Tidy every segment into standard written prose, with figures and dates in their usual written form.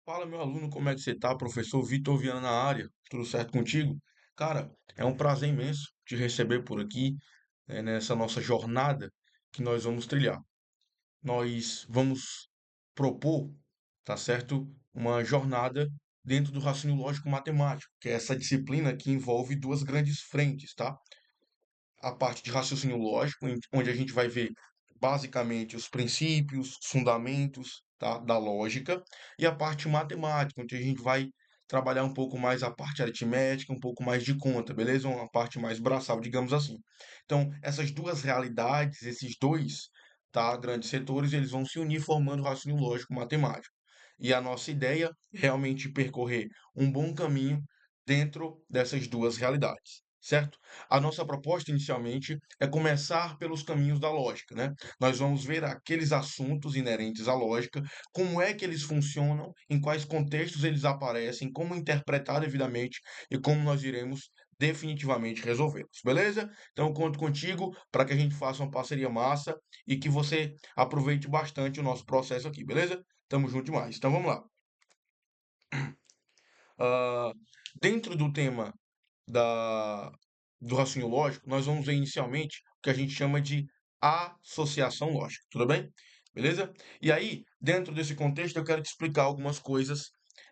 Fala, meu aluno, como é que você tá? Professor Vitor Viana na área. Tudo certo contigo? Cara, é um prazer imenso te receber por aqui, nessa nossa jornada que nós vamos trilhar. Nós vamos propor, tá certo? Uma jornada dentro do raciocínio lógico matemático, que é essa disciplina que envolve duas grandes frentes, tá? A parte de raciocínio lógico, onde a gente vai ver basicamente os princípios, os fundamentos, tá, da lógica, e a parte matemática, onde a gente vai trabalhar um pouco mais a parte aritmética, um pouco mais de conta, beleza? Uma parte mais braçal, digamos assim. Então, essas duas realidades, esses dois, tá, grandes setores, eles vão se unir formando o raciocínio lógico matemático. E a nossa ideia é realmente percorrer um bom caminho dentro dessas duas realidades, certo? A nossa proposta inicialmente é começar pelos caminhos da lógica, né? Nós vamos ver aqueles assuntos inerentes à lógica, como é que eles funcionam, em quais contextos eles aparecem, como interpretar devidamente e como nós iremos definitivamente resolvê-los, beleza? Então eu conto contigo para que a gente faça uma parceria massa e que você aproveite bastante o nosso processo aqui, beleza? Tamo junto demais. Então vamos lá. Ah, dentro do tema da, do raciocínio lógico, nós vamos ver inicialmente o que a gente chama de associação lógica, tudo bem? Beleza? E aí, dentro desse contexto, eu quero te explicar algumas coisas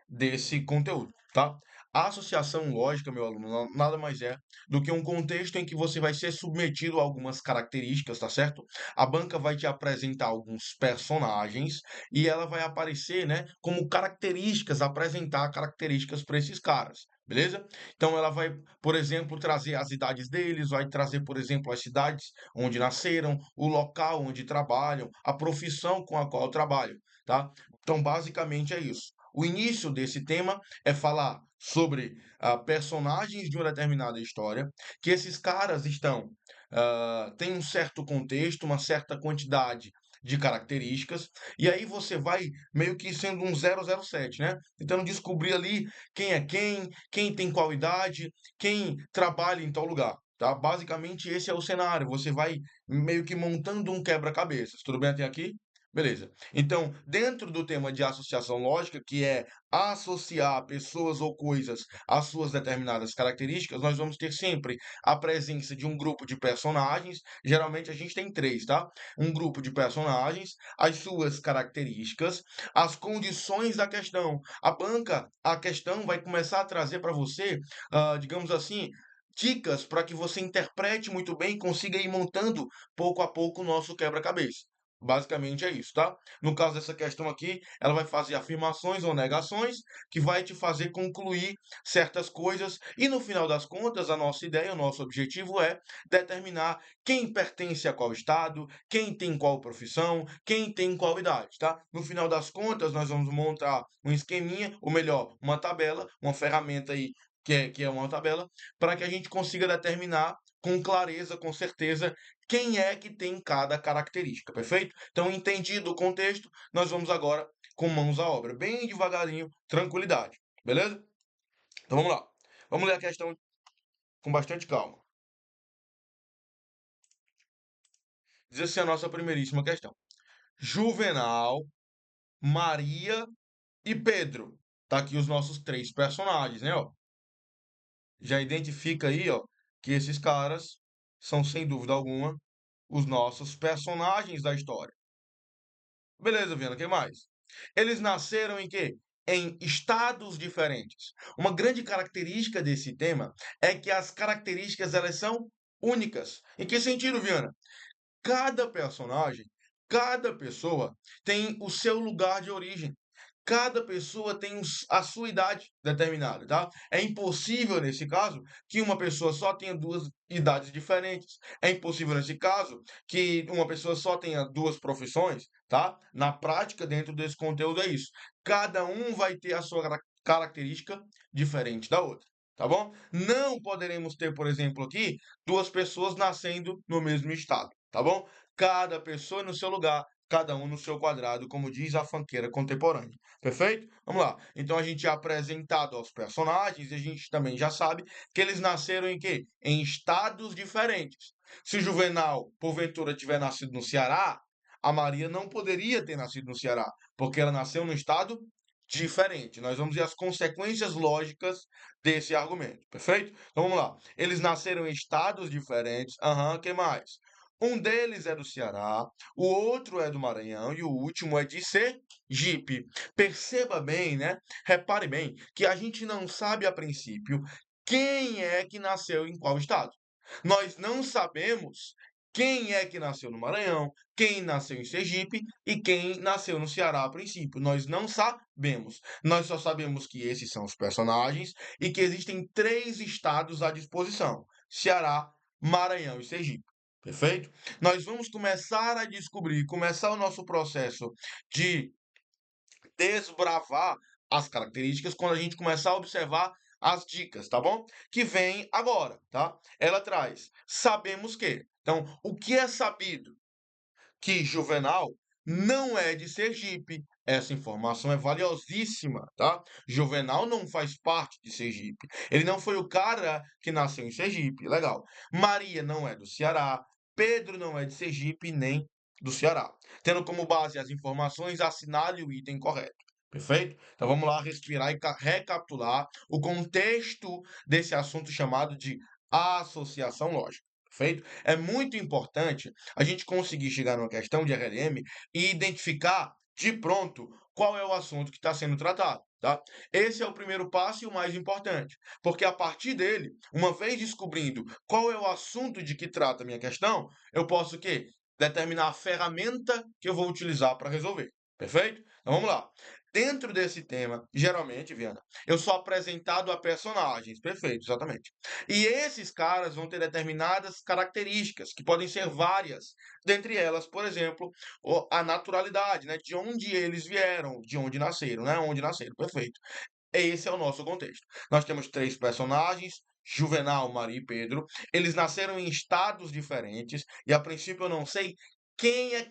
desse conteúdo, tá? A associação lógica, meu aluno, nada mais é do que um contexto em que você vai ser submetido a algumas características, tá certo? A banca vai te apresentar alguns personagens e ela vai aparecer, né, como características, apresentar características para esses caras, beleza? Então ela vai, por exemplo, trazer as idades deles, vai trazer, por exemplo, as cidades onde nasceram, o local onde trabalham, a profissão com a qual trabalham, tá? Então, basicamente é isso. O início desse tema é falar sobre personagens de uma determinada história, que esses caras têm um certo contexto, uma certa quantidade de características, e aí você vai meio que sendo um 007, né? Tentando descobrir ali quem tem qual idade, quem trabalha em tal lugar. Tá? Basicamente, esse é o cenário. Você vai meio que montando um quebra-cabeças. Tudo bem até aqui? Beleza. Então, dentro do tema de associação lógica, que é associar pessoas ou coisas às suas determinadas características, nós vamos ter sempre a presença de um grupo de personagens. Geralmente a gente tem três, tá? Um grupo de personagens, as suas características, as condições da questão. A questão vai começar a trazer para você, digamos assim, dicas para que você interprete muito bem e consiga ir montando pouco a pouco o nosso quebra-cabeça. Basicamente é isso, tá? No caso dessa questão aqui, ela vai fazer afirmações ou negações que vai te fazer concluir certas coisas e no final das contas, a nossa ideia, o nosso objetivo é determinar quem pertence a qual estado, quem tem qual profissão, quem tem qual idade, tá? No final das contas, nós vamos montar um esqueminha, ou melhor, uma tabela, uma ferramenta aí que é uma tabela, para que a gente consiga determinar com clareza, com certeza, quem é que tem cada característica, perfeito? Então, entendido o contexto, nós vamos agora com mãos à obra, bem devagarinho, tranquilidade, beleza? Então vamos lá. Vamos ler a questão com bastante calma. Diz assim a nossa primeiríssima questão. Juvenal, Maria e Pedro. Tá aqui os nossos três personagens, né, ó? Já identifica aí, ó, que esses caras são sem dúvida alguma os nossos personagens da história. Beleza, Viana, o que mais? Eles nasceram em quê? Em estados diferentes. Uma grande característica desse tema é que as características elas são únicas. Em que sentido, Viana? Cada personagem, cada pessoa tem o seu lugar de origem. Cada pessoa tem a sua idade determinada, tá? É impossível, nesse caso, que uma pessoa só tenha duas idades diferentes. É impossível, nesse caso, que uma pessoa só tenha duas profissões, tá? Na prática, dentro desse conteúdo, é isso. Cada um vai ter a sua característica diferente da outra. Tá bom? Não poderemos ter, por exemplo, aqui, duas pessoas nascendo no mesmo estado, tá bom? Cada pessoa no seu lugar, cada um no seu quadrado, como diz a fanqueira contemporânea. Perfeito? Vamos lá. Então a gente é apresentado aos personagens e a gente também já sabe que eles nasceram em quê? Em estados diferentes. Se Juvenal, porventura, tiver nascido no Ceará, a Maria não poderia ter nascido no Ceará, porque ela nasceu num estado diferente. Nós vamos ver as consequências lógicas desse argumento, perfeito? Então vamos lá. Eles nasceram em estados diferentes. Aham, que mais? Um deles é do Ceará, o outro é do Maranhão e o último é de Sergipe. Perceba bem, né? Repare bem que a gente não sabe a princípio quem é que nasceu em qual estado. Nós não sabemos quem é que nasceu no Maranhão, quem nasceu em Sergipe e quem nasceu no Ceará a princípio. Nós não sabemos. Nós só sabemos que esses são os personagens e que existem 3 estados à disposição: Ceará, Maranhão e Sergipe. Perfeito? Nós vamos começar a descobrir, começar o nosso processo de desbravar as características quando a gente começar a observar as dicas, tá bom? Que vem agora, tá? Ela traz: sabemos que. Então, o que é sabido? Que Juvenal não é de Sergipe. Essa informação é valiosíssima, tá? Juvenal não faz parte de Sergipe. Ele não foi o cara que nasceu em Sergipe. Legal. Maria não é do Ceará. Pedro não é de Sergipe nem do Ceará. Tendo como base as informações, assinale o item correto. Perfeito? Então vamos lá respirar e recapitular o contexto desse assunto chamado de associação lógica. Perfeito? É muito importante a gente conseguir chegar numa questão de RLM e identificar de pronto qual é o assunto que está sendo tratado, tá? Esse é o primeiro passo e o mais importante, porque a partir dele, uma vez descobrindo qual é o assunto de que trata a minha questão, eu posso o quê? Determinar a ferramenta que eu vou utilizar para resolver. Perfeito? Então vamos lá. Dentro desse tema, geralmente, Viana, eu sou apresentado a personagens. Perfeito, exatamente. E esses caras vão ter determinadas características, que podem ser várias. Dentre elas, por exemplo, a naturalidade, né? De onde eles vieram, de onde nasceram, né? Onde nasceram, perfeito. Esse é o nosso contexto. Nós temos 3 personagens, Juvenal, Maria e Pedro. Eles nasceram em estados diferentes e a princípio eu não sei quem é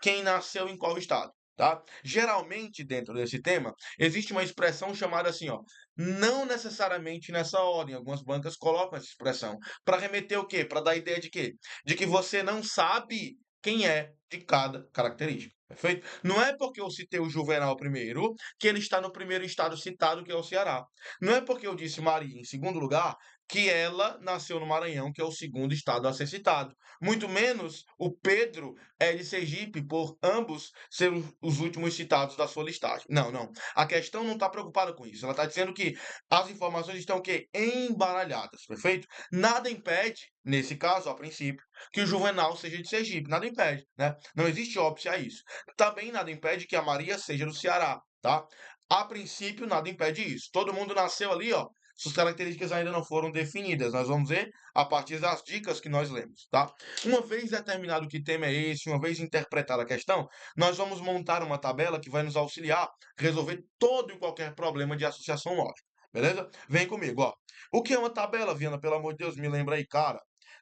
quem nasceu em qual estado, tá? Geralmente dentro desse tema existe uma expressão chamada assim, ó, não necessariamente nessa ordem. Algumas bancas colocam essa expressão para remeter o quê? Para dar a ideia de quê? De que você não sabe quem é de cada característica. Perfeito? Não é porque eu citei o Juvenal primeiro que ele está no primeiro estado citado, que é o Ceará. Não é porque eu disse Maria em segundo lugar que ela nasceu no Maranhão, que é o segundo estado a ser citado. Muito menos o Pedro é de Sergipe, por ambos serem os últimos citados da sua listagem. Não, não. A questão não está preocupada com isso. Ela está dizendo que as informações estão o quê? Embaralhadas, perfeito? Nada impede, nesse caso, a princípio, que o Juvenal seja de Sergipe. Nada impede, né? Não existe óbice a isso. Também nada impede que a Maria seja do Ceará, tá? A princípio, nada impede isso. Todo mundo nasceu ali, ó. Suas características ainda não foram definidas. Nós vamos ver a partir das dicas que nós lemos, tá? Uma vez determinado que tema é esse, uma vez interpretada a questão, nós vamos montar uma tabela que vai nos auxiliar a resolver todo e qualquer problema de associação lógica. Beleza? Vem comigo, ó. O que é uma tabela, Viana? Pelo amor de Deus, me lembra aí, cara.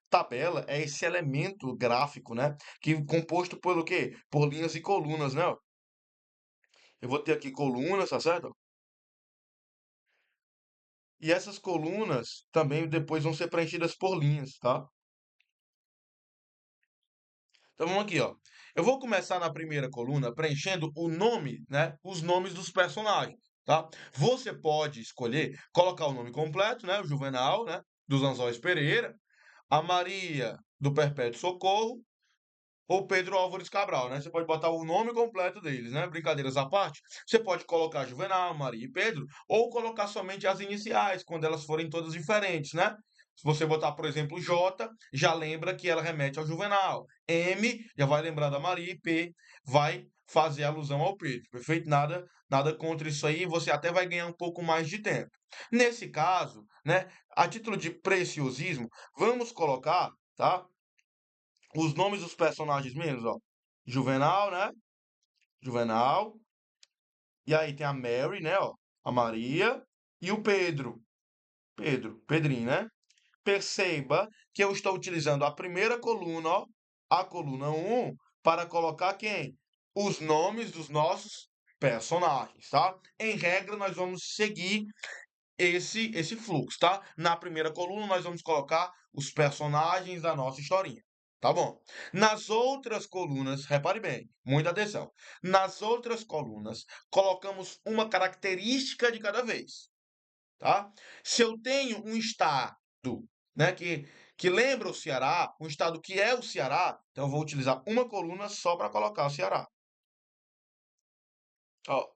Tabela é esse elemento gráfico, né? Que é composto por o quê? Por linhas e colunas, né? Eu vou ter aqui colunas, tá certo? E essas colunas também depois vão ser preenchidas por linhas, tá? Então vamos aqui, ó. Eu vou começar na primeira coluna preenchendo o nome, né? Os nomes dos personagens, tá? Você pode escolher colocar o nome completo, né? O Juvenal, né? Dos Anzóis Pereira, a Maria do Perpétuo Socorro ou Pedro Álvares Cabral, né? Você pode botar o nome completo deles, né? Brincadeiras à parte. Você pode colocar Juvenal, Maria e Pedro, ou colocar somente as iniciais, quando elas forem todas diferentes, né? Se você botar, por exemplo, J, já lembra que ela remete ao Juvenal. M já vai lembrar da Maria e P vai fazer alusão ao Pedro. Perfeito? Nada contra isso aí, você até vai ganhar um pouco mais de tempo. Nesse caso, né, a título de preciosismo, vamos colocar, tá? Os nomes dos personagens mesmos, ó. Juvenal, né? Juvenal. E aí tem a Mary, né, ó? A Maria e o Pedro. Pedrinho, né? Perceba que eu estou utilizando a primeira coluna, ó, a coluna um, para colocar quem? Os nomes dos nossos personagens, tá? Em regra, nós vamos seguir esse fluxo, tá? Na primeira coluna, nós vamos colocar os personagens da nossa historinha. Tá bom. Nas outras colunas, repare bem, muita atenção. Nas outras colunas, colocamos uma característica de cada vez, tá? Se eu tenho um estado, né, que lembra o Ceará, um estado que é o Ceará, então eu vou utilizar uma coluna só para colocar o Ceará. Ó,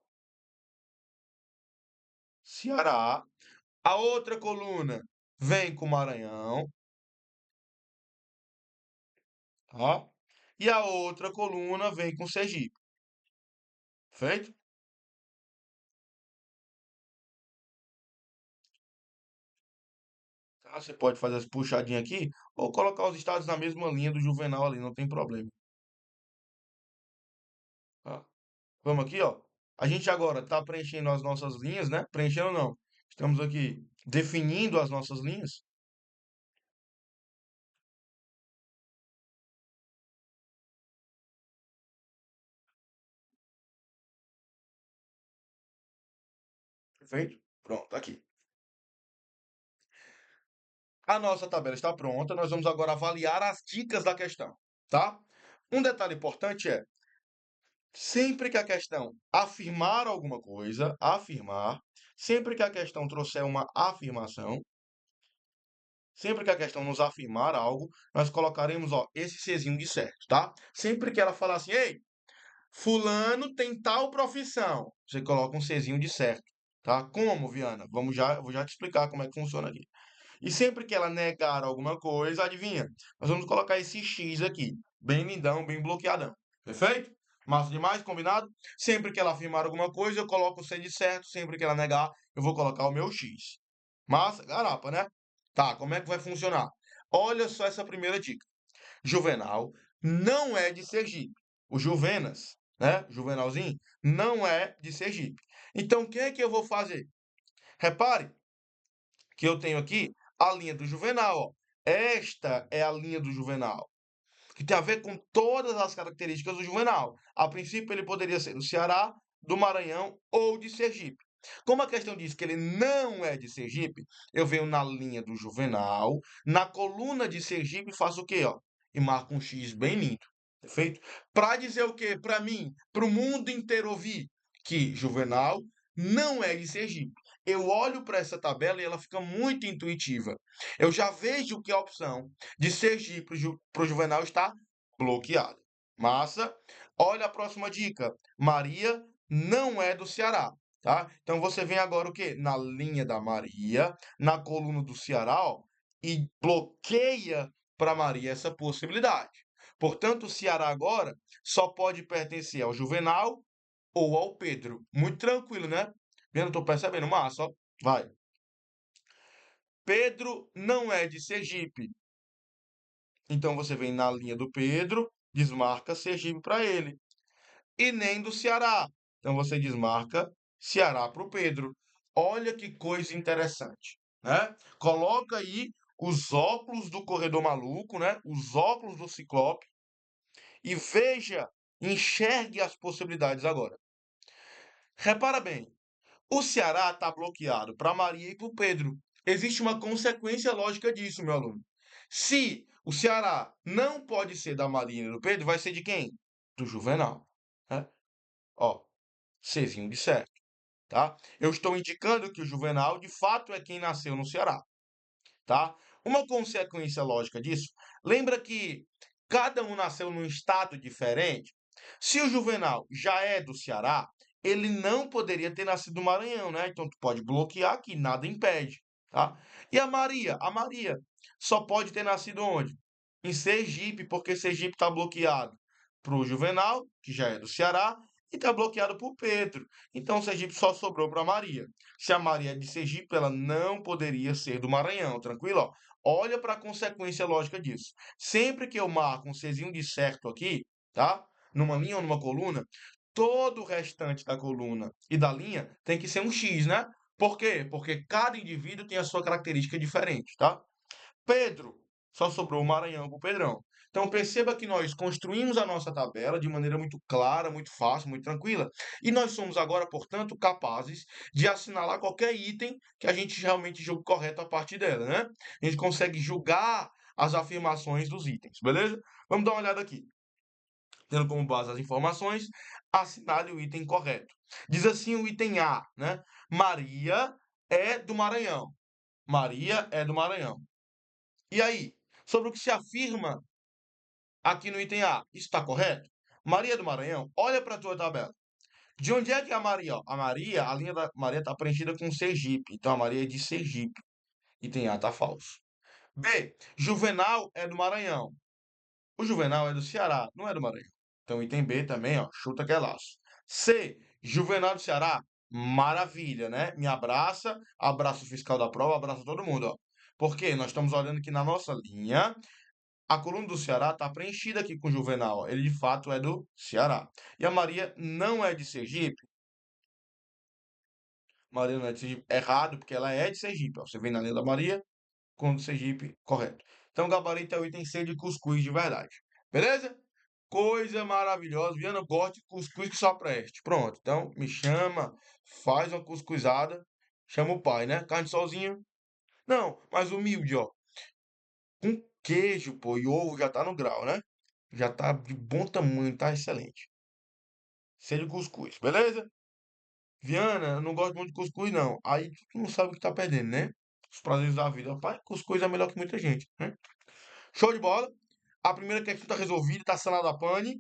Ceará. A outra coluna vem com Maranhão, tá? E a outra coluna vem com Sergipe. Feito? Tá? Você pode fazer as puxadinhas aqui ou colocar os estados na mesma linha do Juvenal ali, não tem problema. Tá? Vamos aqui, ó. A gente agora está preenchendo as nossas linhas, né? Preenchendo não. Estamos aqui definindo as nossas linhas. Perfeito? Pronto, tá aqui. A nossa tabela está pronta. Nós vamos agora avaliar as dicas da questão, tá? Um detalhe importante é, sempre que a questão afirmar alguma coisa, afirmar, sempre que a questão trouxer uma afirmação, sempre que a questão nos afirmar algo, nós colocaremos, ó, esse Czinho de certo, tá? Sempre que ela falar assim, ei, fulano tem tal profissão, você coloca um Czinho de certo, tá? Como, Viana? Vou já te explicar como é que funciona aqui. E sempre que ela negar alguma coisa, adivinha? Nós vamos colocar esse X aqui, bem lindão, bem bloqueadão. Perfeito? Massa demais, combinado? Sempre que ela afirmar alguma coisa, eu coloco o C de certo. Sempre que ela negar, eu vou colocar o meu X. Massa? Garapa, né? Tá, como é que vai funcionar? Olha só essa primeira dica. Juvenal não é de Sergipe. O Juvenas, né? Juvenalzinho, não é de Sergipe. Então, o que é que eu vou fazer? Repare que eu tenho aqui a linha do Juvenal. Ó. Esta é a linha do Juvenal, que tem a ver com todas as características do Juvenal. A princípio, ele poderia ser do Ceará, do Maranhão ou de Sergipe. Como a questão diz que ele não é de Sergipe, eu venho na linha do Juvenal, na coluna de Sergipe, faço o quê? Ó? E marco um X bem lindo. Perfeito? Para dizer o quê? Para mim, para o mundo inteiro ouvir que Juvenal não é de Sergipe. Eu olho para essa tabela e ela fica muito intuitiva. Eu já vejo que a opção de Sergipe para o Juvenal está bloqueada. Massa. Olha a próxima dica. Maria não é do Ceará, tá? Então você vem agora o quê? Na linha da Maria, na coluna do Ceará, ó, e bloqueia para Maria essa possibilidade. Portanto, o Ceará agora só pode pertencer ao Juvenal ou ao Pedro. Muito tranquilo, né? Eu não tô percebendo, massa, ó. Vai. Pedro não é de Sergipe. Então você vem na linha do Pedro, desmarca Sergipe para ele. E nem do Ceará. Então você desmarca Ceará para o Pedro. Olha que coisa interessante, né? Coloca aí os óculos do corredor maluco, né? Os óculos do Ciclope e veja, enxergue as possibilidades agora. Repara bem, o Ceará está bloqueado para Maria e para o Pedro. Existe uma consequência lógica disso, meu aluno. Se o Ceará não pode ser da Maria e do Pedro, vai ser de quem? Do Juvenal. Né? Ó, Czinho de certo, tá? Eu estou indicando que o Juvenal, de fato, é quem nasceu no Ceará, tá? Uma consequência lógica disso, lembra que cada um nasceu num estado diferente? Se o Juvenal já é do Ceará, ele não poderia ter nascido no Maranhão, né? Então tu pode bloquear que nada impede, tá? E a Maria? A Maria só pode ter nascido onde? Em Sergipe, porque Sergipe está bloqueado para o Juvenal, que já é do Ceará, e está bloqueado para o Pedro. Então Sergipe só sobrou para Maria. Se a Maria é de Sergipe, ela não poderia ser do Maranhão, tranquilo? Ó? Olha para a consequência lógica disso. Sempre que eu marco um Czinho de certo aqui, tá? Numa linha ou numa coluna, todo o restante da coluna e da linha tem que ser um X, né? Por quê? Porque cada indivíduo tem a sua característica diferente, tá? Pedro, só sobrou o Maranhão para o Pedrão. Então perceba que nós construímos a nossa tabela de maneira muito clara, muito fácil, muito tranquila, e nós somos agora, portanto, capazes de assinalar qualquer item que a gente realmente julgue correto a partir dela, né? A gente consegue julgar as afirmações dos itens, beleza? Vamos dar uma olhada aqui. Tendo como base as informações, assinale o item correto. Diz assim o item A, né? Maria é do Maranhão. Maria é do Maranhão. E aí, sobre o que se afirma aqui no item A, isso está correto? Maria é do Maranhão, olha para a tua tabela. De onde é que é a Maria? Ó, a Maria, a linha da Maria está preenchida com Sergipe. Então a Maria é de Sergipe. Item A está falso. B. Juvenal é do Maranhão. O Juvenal é do Ceará, não é do Maranhão. Então, item B também, ó, chuta que é laço. C. Juvenal do Ceará, maravilha, né? Me abraça, abraça o fiscal da prova, abraça todo mundo, ó. Porque nós estamos olhando aqui na nossa linha, a coluna do Ceará está preenchida aqui com Juvenal, ó. Ele de fato é do Ceará. E a Maria não é de Sergipe. Maria não é de Sergipe, errado, porque ela é de Sergipe, ó. Você vem na linha da Maria, com o Sergipe, correto. Então, o gabarito é o item C de cuscuz de verdade. Beleza? Coisa maravilhosa. Viana, gosta de cuscuz que só preste. Pronto. Então, me chama, faz uma cuscuzada. Chama o pai, né? Carne sozinha. Não, mas humilde, ó. Com queijo, pô, e ovo já tá no grau, né? Já tá de bom tamanho, tá excelente. Seja cuscuz, beleza? Viana, eu não gosto muito de cuscuz, não. Aí tu não sabe o que tá perdendo, né? Os prazeres da vida. Pai, cuscuz é melhor que muita gente, né? Show de bola. A primeira questão tá resolvida, tá sanada a pane.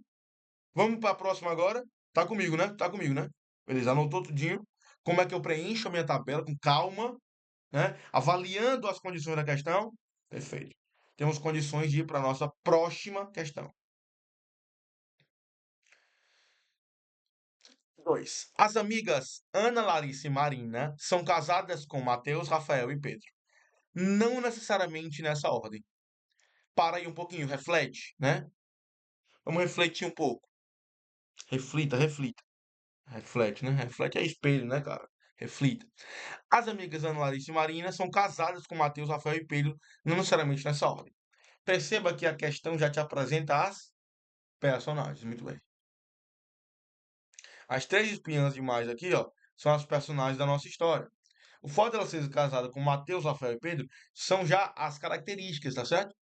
Vamos para a próxima agora. Tá comigo, né? Tá comigo, né? Beleza, anotou tudinho. Como é que eu preencho a minha tabela com calma, né? Avaliando as condições da questão. Perfeito. Temos condições de ir para a nossa próxima questão. 2. As amigas Ana, Larissa e Marina são casadas com Mateus, Rafael e Pedro. Não necessariamente nessa ordem. Para aí um pouquinho, reflete, né? Vamos refletir um pouco. Reflita, reflita. Reflete, né? Reflete é espelho, né, cara? Reflita. As amigas Ana Larissa e Marina são casadas com Mateus, Rafael e Pedro, não necessariamente nessa ordem. Perceba que a questão já te apresenta as personagens. Muito bem. As três espiãs demais aqui, ó, são as personagens da nossa história. O fato dela ser casada com Mateus, Rafael e Pedro são já as características, tá certo?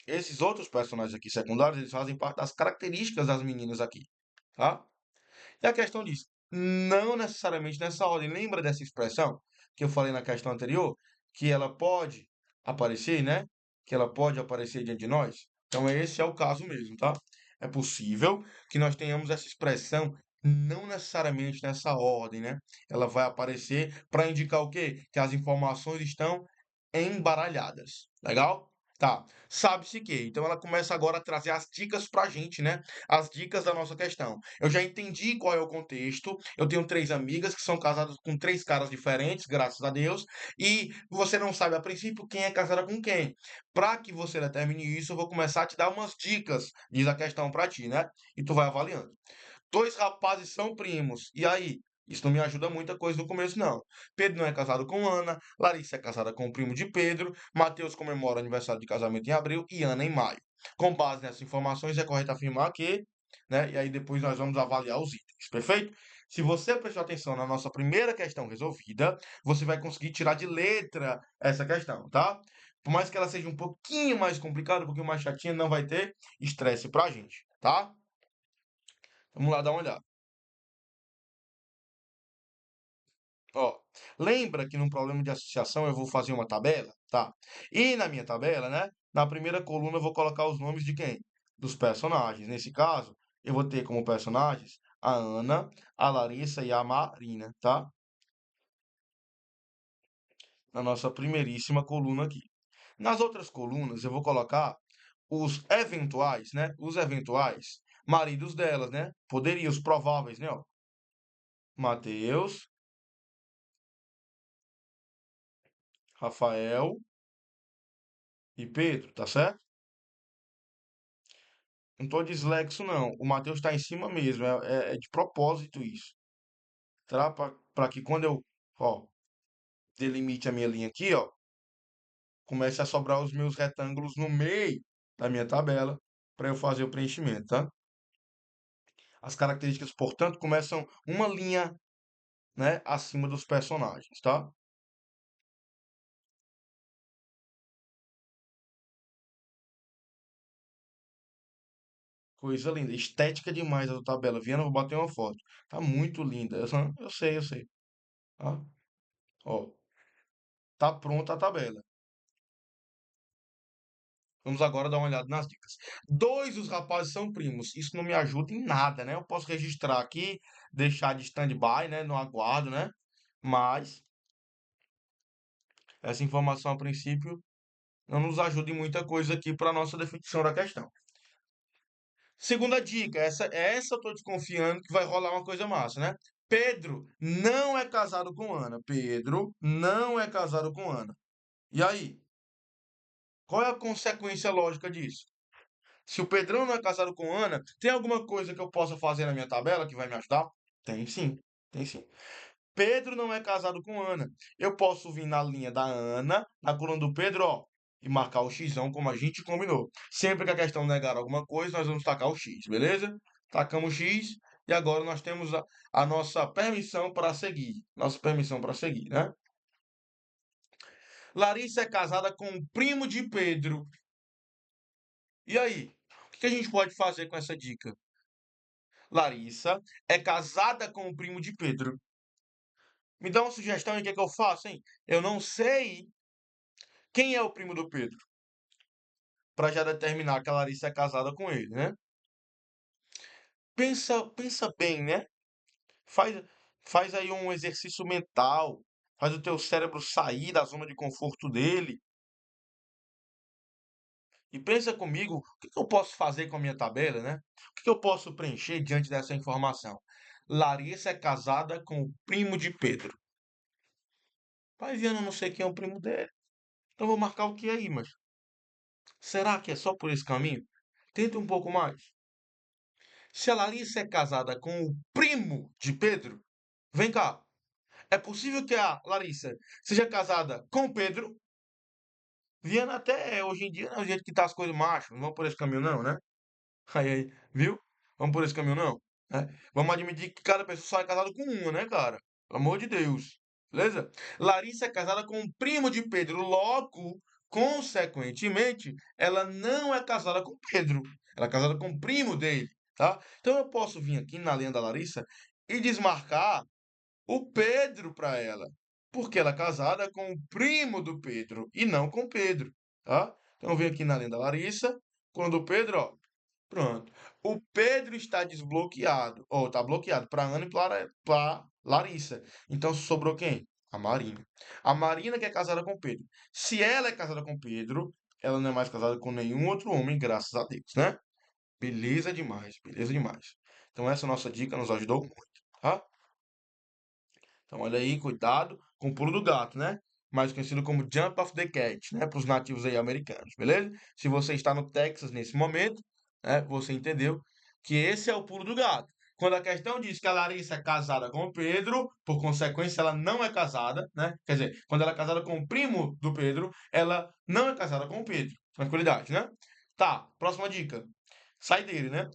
Esses outros personagens aqui secundários, eles fazem parte das características das meninas aqui, tá? E a questão diz, não necessariamente nessa ordem. Lembra dessa expressão que eu falei na questão anterior? Que ela pode aparecer, né? Que ela pode aparecer diante de nós? Então, esse é o caso mesmo, tá? É possível que nós tenhamos essa expressão não necessariamente nessa ordem, né? Ela vai aparecer para indicar o quê? Que as informações estão embaralhadas. Legal? Tá. Sabe-se que. Então, ela começa agora a trazer as dicas para a gente, né? As dicas da nossa questão. Eu já entendi qual é o contexto. Eu tenho três amigas que são casadas com três caras diferentes, graças a Deus. E você não sabe a princípio quem é casada com quem. Para que você determine isso, eu vou começar a te dar umas dicas, diz a questão para ti, né? E tu vai avaliando. Dois rapazes são primos. E aí? Isso não me ajuda muita coisa no começo, não. Pedro não é casado com Ana, Larissa é casada com o primo de Pedro, Mateus comemora o aniversário de casamento em abril e Ana em maio. Com base nessas informações, é correto afirmar que, né? E aí depois nós vamos avaliar os itens, perfeito? Se você prestar atenção na nossa primeira questão resolvida, você vai conseguir tirar de letra essa questão, tá? Por mais que ela seja um pouquinho mais complicada, um pouquinho mais chatinha, não vai ter estresse pra gente, tá? Vamos lá dar uma olhada. Ó, lembra que no problema de associação eu vou fazer uma tabela, tá? E na minha tabela, né? Na primeira coluna eu vou colocar os nomes de quem? Dos personagens. Nesse caso, eu vou ter como personagens a Ana, a Larissa e a Marina, tá? Na nossa primeiríssima coluna aqui. Nas outras colunas eu vou colocar os eventuais, né? Os eventuais maridos delas, né? Poderia, os prováveis, né? Ó, Mateus, Rafael e Pedro, tá certo? Não tô dislexo, não. O Matheus tá em cima mesmo. É de propósito isso. Tá? Pra que quando eu, ó, delimite a minha linha aqui, ó, comece a sobrar os meus retângulos no meio da minha tabela para eu fazer o preenchimento, tá? As características, portanto, começam uma linha, né, acima dos personagens, tá? Coisa linda. Estética demais a tabela. Viana, vou bater uma foto. Tá muito linda. Eu sei, eu sei. Tá? Ó, tá pronta a tabela. Vamos agora dar uma olhada nas dicas. Dois dos rapazes são primos. Isso não me ajuda em nada, né? Eu posso registrar aqui, deixar de stand-by, né? No aguardo, né? Mas essa informação, a princípio, não nos ajuda em muita coisa aqui para nossa definição da questão. Segunda dica, essa eu tô desconfiando que vai rolar uma coisa massa, né? Pedro não é casado com Ana. Pedro não é casado com Ana. E aí? Qual é a consequência lógica disso? Se o Pedrão não é casado com Ana, tem alguma coisa que eu possa fazer na minha tabela que vai me ajudar? Tem sim, tem sim. Pedro não é casado com Ana. Eu posso vir na linha da Ana, na coluna do Pedro, ó, e marcar o X como a gente combinou. Sempre que a questão negar alguma coisa, nós vamos tacar o X, beleza? Tacamos o X e agora nós temos a nossa permissão para seguir. Nossa permissão para seguir, né? Larissa é casada com o primo de Pedro. E aí? O que a gente pode fazer com essa dica? Larissa é casada com o primo de Pedro. Me dá uma sugestão em que é que eu faço, hein? Eu não sei quem é o primo do Pedro, para já determinar que a Larissa é casada com ele, né? Pensa bem, né? Faz, faz aí um exercício mental, faz o teu cérebro sair da zona de conforto dele e pensa comigo, o que que eu posso fazer com a minha tabela, né? O que que eu posso preencher diante dessa informação? Larissa é casada com o primo de Pedro. Pai, Viana, eu não sei quem é o primo dele. Então vou marcar o que aí, mas será que é só por esse caminho? Tenta um pouco mais. Se a Larissa é casada com o primo de Pedro, vem cá. É possível que a Larissa seja casada com o Pedro? Viana até hoje em dia, né, o jeito que tá as coisas macho, não vão por esse caminho não, né? Aí, viu? Vamos por esse caminho não? Né? Vamos admitir que cada pessoa só é casada com uma, né, cara? Pelo amor de Deus. Beleza? Larissa é casada com o primo de Pedro. Logo, consequentemente, ela não é casada com Pedro. Ela é casada com o primo dele, tá? Então eu posso vir aqui na linha da Larissa e desmarcar o Pedro para ela. Porque ela é casada com o primo do Pedro e não com Pedro, tá? Então eu venho aqui na linha da Larissa. Quando o Pedro, ó, pronto. O Pedro está desbloqueado. Ou está bloqueado para Ana e para Larissa. Então sobrou quem? A Marina. A Marina que é casada com Pedro. Se ela é casada com Pedro, ela não é mais casada com nenhum outro homem, graças a Deus, né? Beleza demais, beleza demais. Então essa nossa dica nos ajudou muito, tá? Então olha aí, cuidado com o pulo do gato, né? Mais conhecido como Jump of the Cat, né? Para os nativos aí americanos, beleza? Se você está no Texas nesse momento, né? Você entendeu que esse é o pulo do gato. Quando a questão diz que a Larissa é casada com o Pedro, por consequência, ela não é casada, né? Quer dizer, quando ela é casada com o primo do Pedro, ela não é casada com o Pedro. Tranquilidade, né? Tá, próxima dica. Sai dele, né?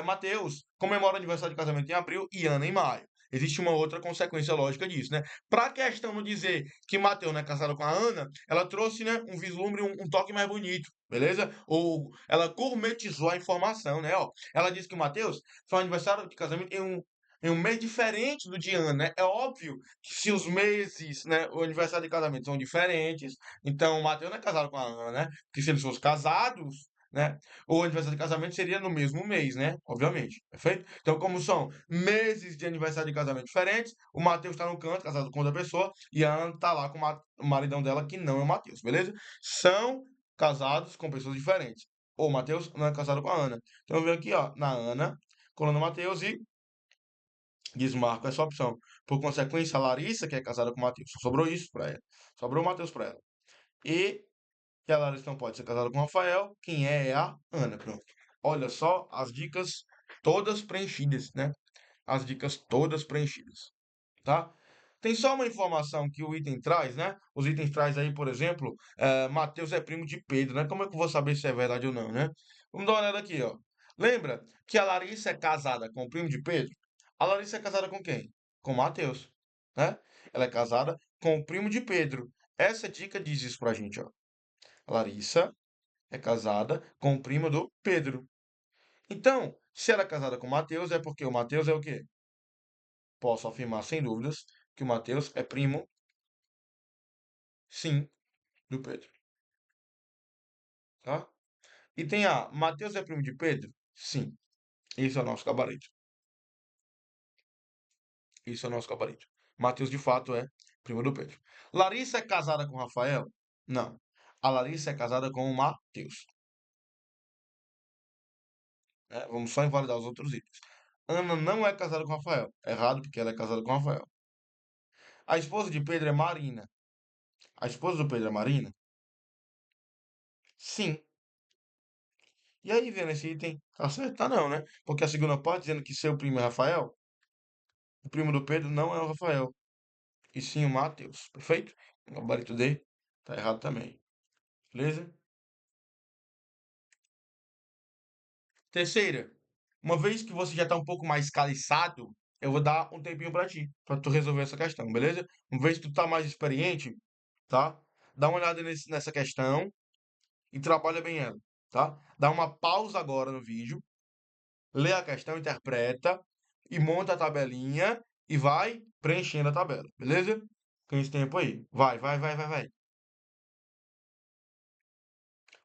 Mateus comemora o aniversário de casamento em abril e Ana em maio. Existe uma outra consequência lógica disso, né? Para a questão não dizer que Mateus não é casado com a Ana, ela trouxe, né, um vislumbre, um toque mais bonito, beleza? Ou ela gourmetizou a informação, né? Ó, ela disse que o Mateus foi um aniversário de casamento em um mês diferente do de Ana, né? É óbvio que se os meses, né, o aniversário de casamento são diferentes, então o Mateus não é casado com a Ana, né? Porque se eles fossem casados, né? O aniversário de casamento seria no mesmo mês, né? Obviamente, perfeito? Então, como são meses de aniversário de casamento diferentes, o Matheus está no canto, casado com outra pessoa, e a Ana tá lá com o maridão dela, que não é o Matheus, beleza? São casados com pessoas diferentes. O Matheus não é casado com a Ana. Então, eu venho aqui, ó, na Ana, colando Matheus e desmarco essa opção. Por consequência, a Larissa, que é casada com o Matheus, só sobrou isso para ela. Sobrou o Matheus para ela. E que a Larissa não pode ser casada com o Rafael, quem é a Ana. Pronto. Olha só as dicas todas preenchidas, né? As dicas todas preenchidas, tá? Tem só uma informação que o item traz, né? Os itens traz aí, por exemplo, Mateus é primo de Pedro, né? Como é que eu vou saber se é verdade ou não, né? Vamos dar uma olhada aqui, ó. Lembra que a Larissa é casada com o primo de Pedro? A Larissa é casada com quem? Com Mateus, né? Ela é casada com o primo de Pedro. Essa dica diz isso pra gente, ó. A Larissa é casada com o primo do Pedro. Então, se ela é casada com Mateus, é porque o Mateus é o quê? Posso afirmar sem dúvidas que o Mateus é primo, sim, do Pedro, tá? E tem a Mateus é primo de Pedro? Sim, esse é o nosso gabarito. Esse é o nosso gabarito. Mateus, de fato, é primo do Pedro. Larissa é casada com Rafael? Não. A Larissa é casada com o Mateus. Né? Vamos só invalidar os outros itens. Ana não é casada com Rafael. Errado, porque ela é casada com Rafael. A esposa de Pedro é Marina. A esposa do Pedro é Marina? Sim. E aí, vendo esse item, tá certo? Tá não, né? Porque a segunda parte dizendo que seu primo é Rafael, o primo do Pedro não é o Rafael, e sim o Mateus. Perfeito? O gabarito D tá errado também. Beleza? Terceira, uma vez que você já está um pouco mais caliçado, eu vou dar um tempinho para ti, para tu resolver essa questão, beleza? Uma vez que tu tá mais experiente, tá? Dá uma olhada nessa questão e trabalha bem ela, tá? Dá uma pausa agora no vídeo, lê a questão, interpreta e monta a tabelinha e vai preenchendo a tabela, beleza? Com esse tempo aí. Vai.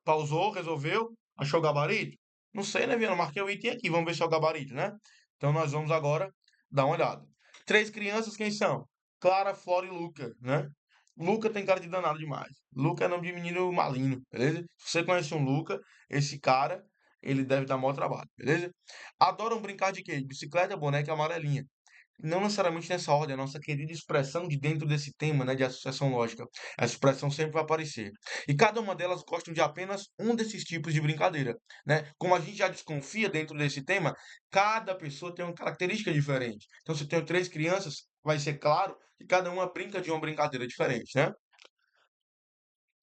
Pausou, resolveu, achou o gabarito? Não sei, né, Viana? Marquei o item aqui, vamos ver se é o gabarito, né? Então nós vamos agora dar uma olhada. Três crianças, quem são? Clara, Flora e Luca, né? Luca tem cara de danado demais. Luca é nome de menino maligno, beleza? Se você conhece um Luca, esse cara, ele deve dar maior trabalho, beleza? Adoram brincar de quê? Bicicleta, boneca e amarelinha. Não necessariamente nessa ordem, a nossa querida expressão de dentro desse tema, né, de associação lógica. Essa expressão sempre vai aparecer. E cada uma delas gostam de apenas um desses tipos de brincadeira, né? Como a gente já desconfia dentro desse tema, cada pessoa tem uma característica diferente. Então, se eu tenho três crianças, vai ser claro que cada uma brinca de uma brincadeira diferente, né?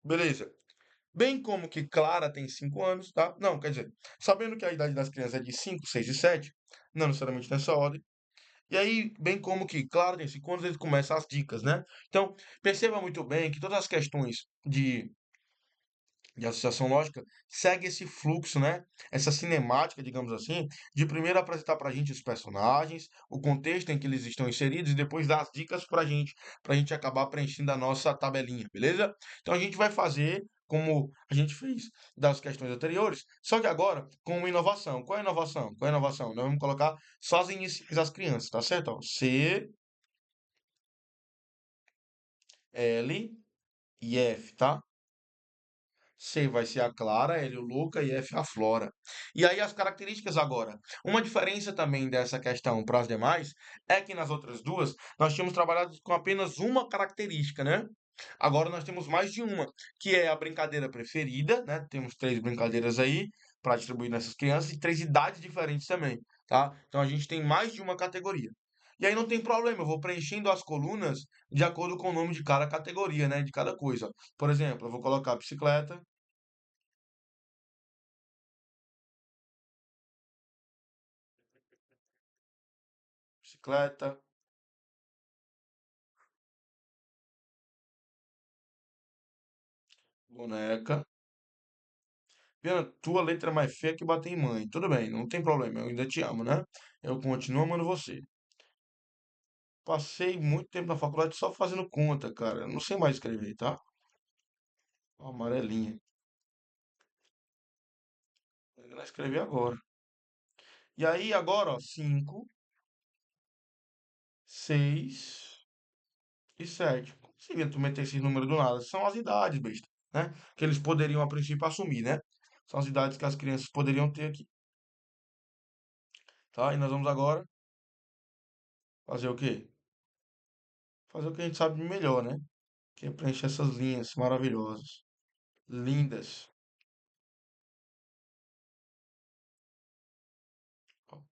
Beleza. Bem como que Clara tem 5 anos, tá? Não, quer dizer, sabendo que a idade das crianças é de 5, 6 e 7, não necessariamente nessa ordem. E aí, bem como que, claro, nesse quando ele começa as dicas, né? Então, perceba muito bem que todas as questões de associação lógica segue esse fluxo, né? Essa cinemática, digamos assim, de primeiro apresentar para a gente os personagens, o contexto em que eles estão inseridos e depois dar as dicas para a gente acabar preenchendo a nossa tabelinha, beleza? Então a gente vai fazer como a gente fez das questões anteriores, só que agora com uma inovação. Qual é a inovação? Qual é a inovação? Nós vamos colocar só as iniciais das crianças, tá certo? Ó, C, L e F, tá? C vai ser a Clara, L o Luca e F a Flora. E aí as características agora. Uma diferença também dessa questão para as demais é que nas outras duas nós tínhamos trabalhado com apenas uma característica, né? Agora nós temos mais de uma, que é a brincadeira preferida, né? Temos três brincadeiras aí para distribuir nessas crianças e três idades diferentes também, tá? Então a gente tem mais de uma categoria. E aí não tem problema, eu vou preenchendo as colunas de acordo com o nome de cada categoria, né? De cada coisa. Por exemplo, eu vou colocar bicicleta, bicicleta, boneca. Pena, tua letra é mais feia que bater em mãe. Tudo bem, não tem problema, eu ainda te amo, né? Eu continuo amando você. Passei muito tempo na faculdade só fazendo conta, cara. Eu não sei mais escrever, tá? Amarelinha. Eu ainda não escrevi agora. E aí, agora, ó, 5, 6 e 7. Conseguia tu meter esses números do nada. São as idades, besta, né? Que eles poderiam, a princípio, assumir, né? São as idades que as crianças poderiam ter aqui, tá? E nós vamos agora fazer o quê? Fazer o que a gente sabe melhor, né? Que é preencher essas linhas maravilhosas, lindas. Ó,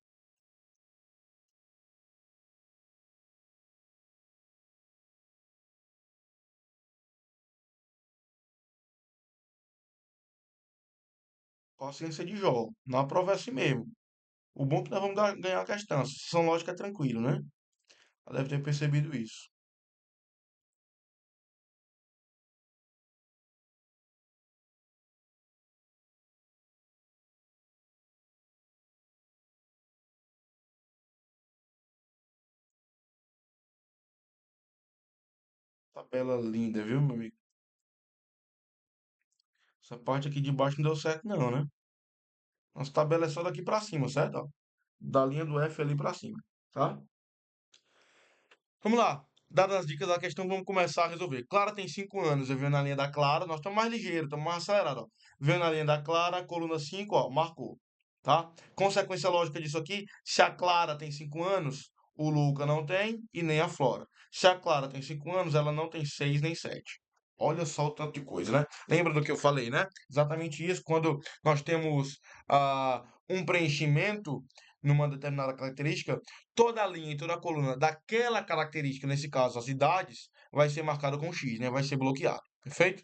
paciência de Jó. Na prova é assim mesmo. O bom é que nós vamos ganhar a questão. A sucessão lógica é tranquilo, né? Ela deve ter percebido isso. Tabela linda, viu, meu amigo? Essa parte aqui de baixo não deu certo, não, né? Nossa tabela é só daqui pra cima, certo? Ó, da linha do F ali pra cima, tá? Vamos lá. Dadas as dicas da questão, vamos começar a resolver. Clara tem 5 anos, eu venho na linha da Clara, nós estamos mais ligeiros, estamos mais acelerados, ó. Venho na linha da Clara, coluna 5, ó, marcou, tá? Consequência lógica disso aqui, se a Clara tem 5 anos, o Luca não tem e nem a Flora. Se a Clara tem 5 anos, ela não tem 6 nem 7. Olha só o tanto de coisa, né? Lembra do que eu falei, né? Exatamente isso, quando nós temos um preenchimento numa determinada característica, toda a linha e toda a coluna daquela característica, nesse caso as idades, vai ser marcado com X, né? Vai ser bloqueado. Perfeito?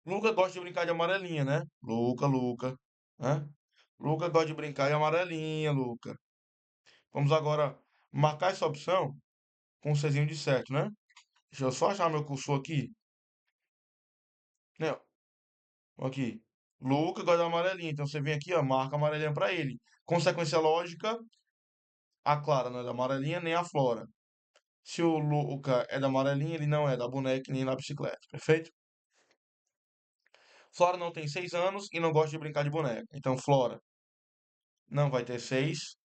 Luca gosta de brincar de amarelinha, né? Luca, né? Luca gosta de brincar de amarelinha, Luca. Vamos agora marcar essa opção com um Czinho de certo, né? Deixa eu só achar meu cursor aqui. Né? Aqui. Luca gosta de amarelinha. Então você vem aqui, ó, marca amarelinha para ele. Consequência lógica, a Clara não é da amarelinha, nem a Flora. Se o Luca é da amarelinha, ele não é da boneca nem da bicicleta. Perfeito? Flora não tem 6 anos e não gosta de brincar de boneca. Então, Flora não vai ter 6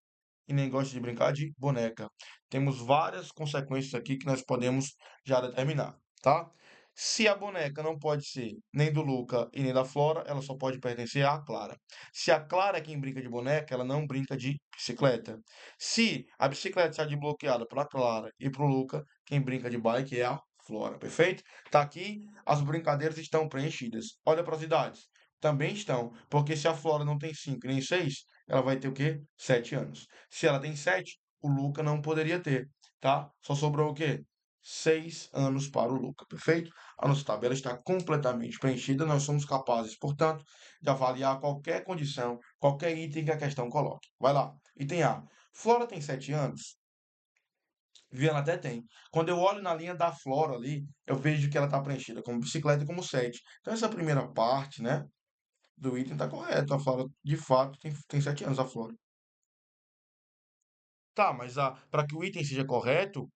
e nem gosta de brincar de boneca. Temos várias consequências aqui que nós podemos já determinar, tá? Se a boneca não pode ser nem do Luca e nem da Flora, ela só pode pertencer à Clara. Se a Clara é quem brinca de boneca, ela não brinca de bicicleta. Se a bicicleta está desbloqueada para a Clara e para o Luca, quem brinca de bike é a Flora, perfeito? Tá aqui, as brincadeiras estão preenchidas. Olha para as idades. Também estão, porque se a Flora não tem 5 nem 6, ela vai ter o quê? 7 anos. Se ela tem 7, o Luca não poderia ter, tá? Só sobrou o quê? 6 anos para o Luca, perfeito? A nossa tabela está completamente preenchida, nós somos capazes, portanto, de avaliar qualquer condição, qualquer item que a questão coloque. Vai lá, item A. Flora tem 7 anos? Viana até tem. Quando eu olho na linha da Flora ali, eu vejo que ela está preenchida como bicicleta e como 7. Então, essa primeira parte, né, do item está correta. A Flora, de fato, tem 7 anos, a Flora. Tá, mas para que o item seja correto,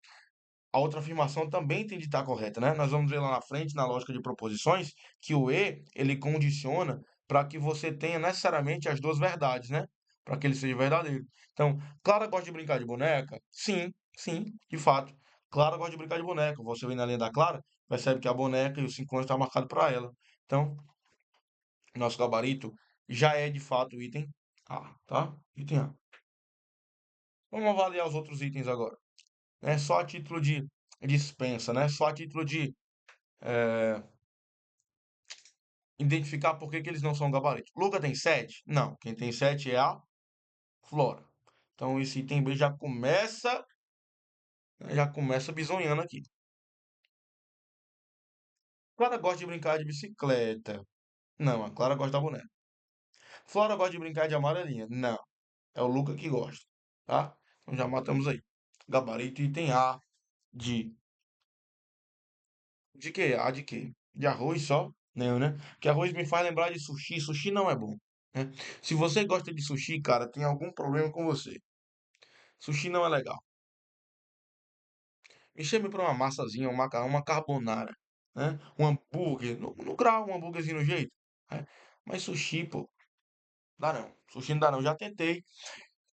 a outra afirmação também tem de estar correta, né? Nós vamos ver lá na frente, na lógica de proposições, que o e, ele condiciona para que você tenha necessariamente as duas verdades, né? Para que ele seja verdadeiro. Então, Clara gosta de brincar de boneca? Sim, sim, de fato. Clara gosta de brincar de boneca. Você vem na linha da Clara, percebe que a boneca e os 5 anos está marcado para ela. Então, nosso gabarito já é de fato o item A, tá? Item A. Vamos avaliar os outros itens agora, né? Só a título de dispensa, né? Só a título de identificar por que que eles não são gabaritos. Luca tem 7? Não. Quem tem 7 é a Flora. Então esse item B já começa bizonhando aqui. Clara gosta de brincar de bicicleta. Não, a Clara gosta da boneca. Flora gosta de brincar de amarelinha. Não, é o Luca que gosta, tá? Então já matamos aí. Gabarito item A de quê? A de quê? De arroz só? Não, né? Porque arroz me faz lembrar de sushi. Sushi não é bom, né? Se você gosta de sushi, cara, tem algum problema com você. Sushi não é legal. Me chame para uma massazinha, um macarrão, uma carbonara, né? Um hambúrguer, no grau, um hambúrguerzinho no jeito, né? Mas sushi, pô, dá não. Sushi não dá não. Já tentei.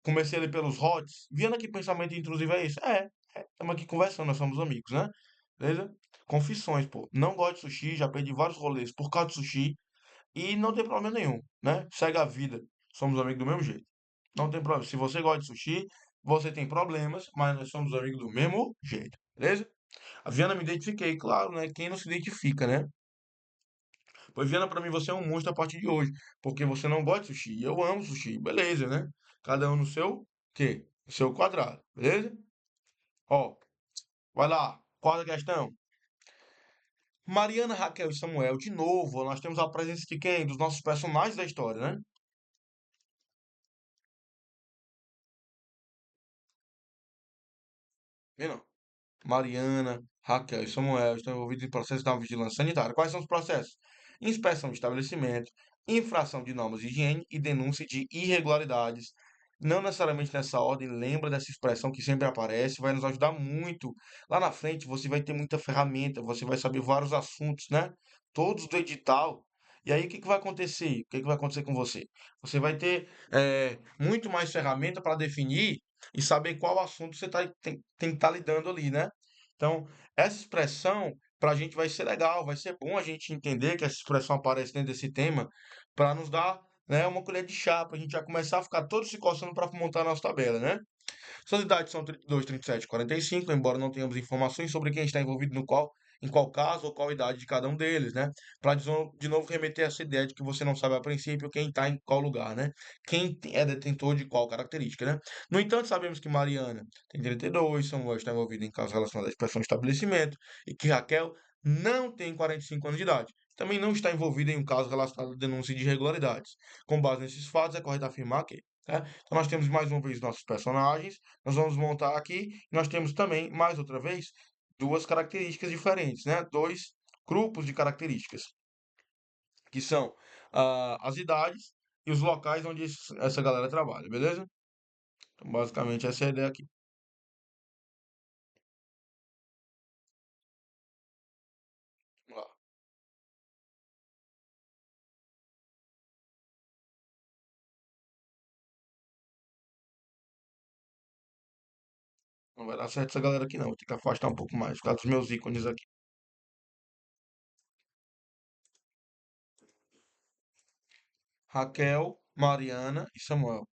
Comecei ali pelos hots. Vendo que pensamento intrusivo é esse? Estamos aqui conversando, nós somos amigos, né? Beleza? Confissões, pô. Não gosto de sushi, já perdi vários rolês por causa de sushi e não tem problema nenhum, né? Segue a vida. Somos amigos do mesmo jeito. Não tem problema. Se você gosta de sushi, você tem problemas, mas nós somos amigos do mesmo jeito, beleza? A Viana me identifiquei, claro, né? Quem não se identifica, né? Pois Viana, pra mim você é um monstro a partir de hoje, porque você não gosta de sushi. E eu amo sushi, beleza, né? Cada um no seu quê? No seu quadrado, beleza? Ó, vai lá. Quarta questão. Mariana, Raquel e Samuel, de novo, nós temos a presença de quem? Dos nossos personagens da história, né? Vê. Mariana, Raquel e Samuel estão envolvidos em processos da vigilância sanitária. Quais são os processos? Inspeção de estabelecimento, infração de normas de higiene e denúncia de irregularidades não necessariamente nessa ordem, lembra dessa expressão que sempre aparece, vai nos ajudar muito. Lá na frente você vai ter muita ferramenta, você vai saber vários assuntos, né? Todos do edital. E aí, o que que vai acontecer? O que que vai acontecer com você? Você vai ter muito mais ferramenta para definir e saber qual assunto você tem que estar lidando ali, né? Então, essa expressão para a gente vai ser legal, vai ser bom a gente entender que essa expressão aparece dentro desse tema para nos dar, né, uma colher de chá, para a gente já começar a ficar todos se coçando para montar a nossa tabela, né? Suas idades são 32, 37 e 45, embora não tenhamos informações sobre quem está envolvido no qual, em qual caso ou qual idade de cada um deles, né? Para de novo remeter essa ideia de que você não sabe a princípio quem está em qual lugar, né? É detentor de qual característica, né? No entanto, sabemos que Mariana tem 32, Samuel está envolvido em casos relacionados à expressão de estabelecimento e que Raquel não tem 45 anos de idade. Também não está envolvida em um caso relacionado à denúncia de irregularidades. Com base nesses fatos, é correto afirmar que, né? Então, nós temos mais uma vez nossos personagens, nós vamos montar aqui. Nós temos também, mais outra vez, duas características diferentes, né? Dois grupos de características, que são as idades e os locais onde essa galera trabalha, beleza? Então, basicamente, essa é a ideia aqui. Vamos lá. Não vai dar certo essa galera aqui, não. Vou ter que afastar um pouco mais, por causa dos meus ícones aqui. Raquel, Mariana e Samuel.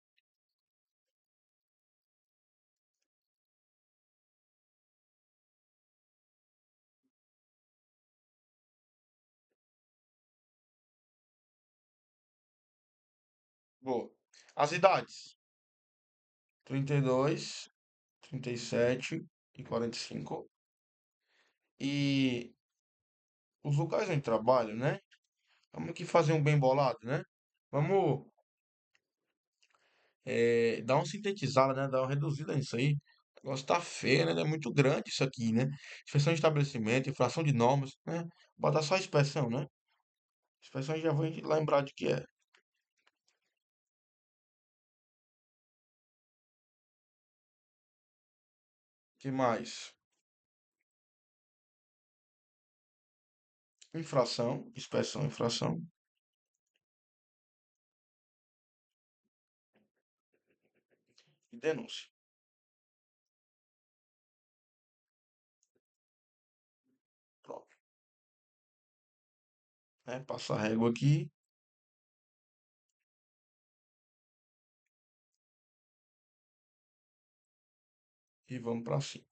Boa. As idades: 32, 37 e 45. E os locais onde trabalham, né? Vamos aqui fazer um bem bolado, né? Vamos dar uma sintetizada, né? Dar uma reduzida nisso aí. O negócio tá feio, né? É muito grande isso aqui, né? Inspeção de estabelecimento, infração de normas, né? Botar só inspeção, né? Inspeção já vou lembrar de que é. Que mais? Infração, inspeção, infração e denúncia. Pronto. Né? Passa a régua aqui e vamos para cima.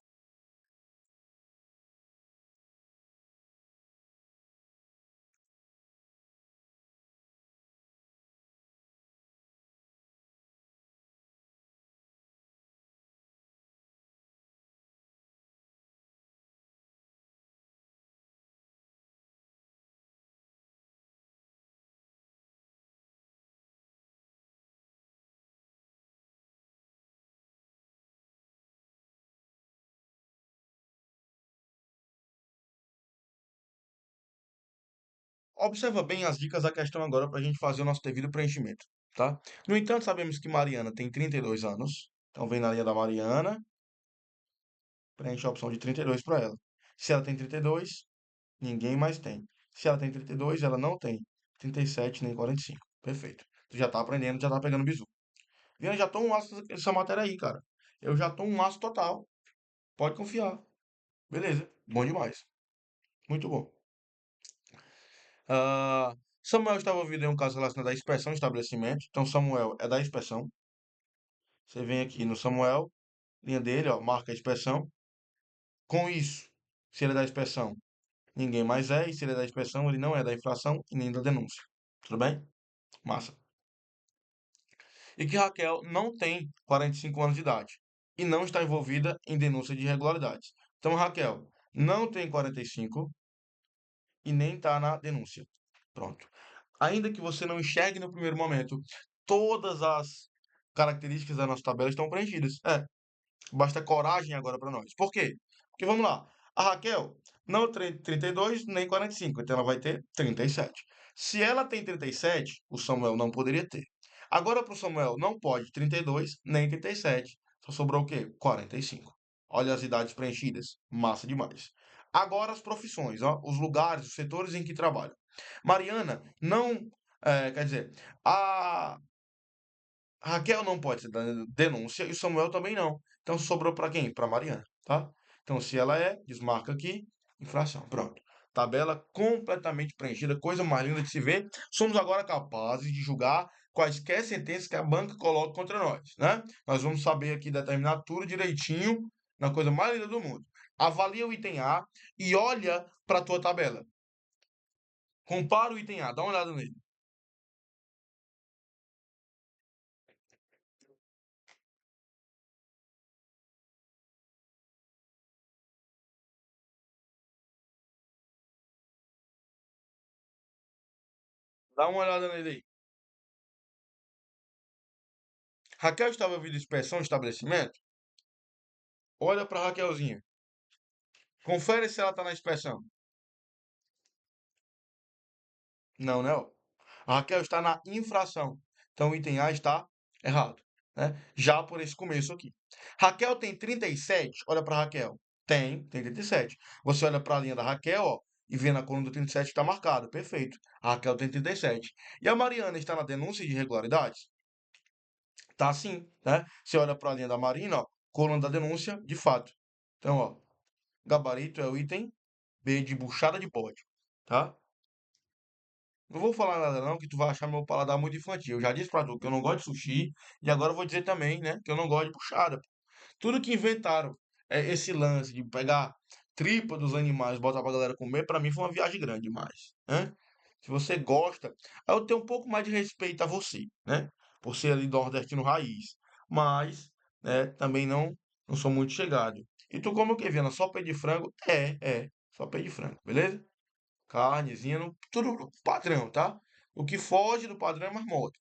Observa bem as dicas da questão agora para a gente fazer o nosso devido preenchimento, tá? No entanto, sabemos que Mariana tem 32 anos. Então, vem na linha da Mariana, preenche a opção de 32 para ela. Se ela tem 32, ninguém mais tem. Se ela tem 32, ela não tem 37 nem 45. Perfeito. Tu já tá aprendendo, já tá pegando bizu. Viana, já tô um aço essa matéria aí, cara. Eu já tô um aço total. Pode confiar. Beleza. Bom demais. Muito bom. Samuel estava ouvindo em um caso relacionado à inspeção de estabelecimento. Então, Samuel é da inspeção. Você vem aqui no Samuel, linha dele, ó, marca a inspeção. Com isso, se ele é da inspeção, ninguém mais é. E se ele é da inspeção, ele não é da infração e nem da denúncia. Tudo bem? Massa. E que Raquel não tem 45 anos de idade e não está envolvida em denúncia de irregularidades. Então, Raquel não tem 45 e nem está na denúncia. Pronto. Ainda que você não enxergue no primeiro momento, todas as características da nossa tabela estão preenchidas. Basta coragem agora para nós. Por quê? Porque vamos lá. A Raquel não tem 32 nem 45, então ela vai ter 37. Se ela tem 37, o Samuel não poderia ter. Agora para o Samuel, não pode 32 nem 37. Só sobrou o quê? 45. Olha as idades preenchidas. Massa demais. Agora as profissões, ó, os lugares, os setores em que trabalha. Mariana não. Quer dizer, a Raquel não pode ser denúncia e o Samuel também não. Então sobrou para quem? Para Mariana, tá? Então se ela é, desmarca aqui, infração. Pronto. Tabela completamente preenchida, coisa mais linda de se ver. Somos agora capazes de julgar quaisquer sentenças que a banca coloca contra nós, né? Nós vamos saber aqui determinar tudo direitinho, na coisa mais linda do mundo. Avalia o item A e olha para a tua tabela. Compara o item A, dá uma olhada nele. Dá uma olhada nele aí. Raquel estava vindo inspeção de estabelecimento? Olha para Raquelzinha. Confere se ela está na inspeção. Não, né? Ó. A Raquel está na infração. Então o item A está errado, né? Já por esse começo aqui. Raquel tem 37. Olha para Raquel. Tem 37. Você olha para a linha da Raquel, ó, e vê na coluna do 37 que está marcado. Perfeito. A Raquel tem 37. E a Mariana está na denúncia de irregularidades? Tá sim, né? Você olha para a linha da Marina, ó, coluna da denúncia, de fato. Então, ó, gabarito é o item B de buchada de bode, tá? Não vou falar nada não, que tu vai achar meu paladar muito infantil. Eu já disse pra tu que eu não gosto de sushi e agora eu vou dizer também, né, que eu não gosto de buchada. Tudo que inventaram esse lance de pegar tripa dos animais e botar pra galera comer, pra mim foi uma viagem grande demais, né? Se você gosta, aí eu tenho um pouco mais de respeito a você, né? Por ser ali nordestino raiz. Mas, né, também não sou muito chegado. E tu come o que, Viana? Só peito de frango? Só peito de frango, beleza? Carnezinha, tudo no padrão, tá? O que foge do padrão é marmota.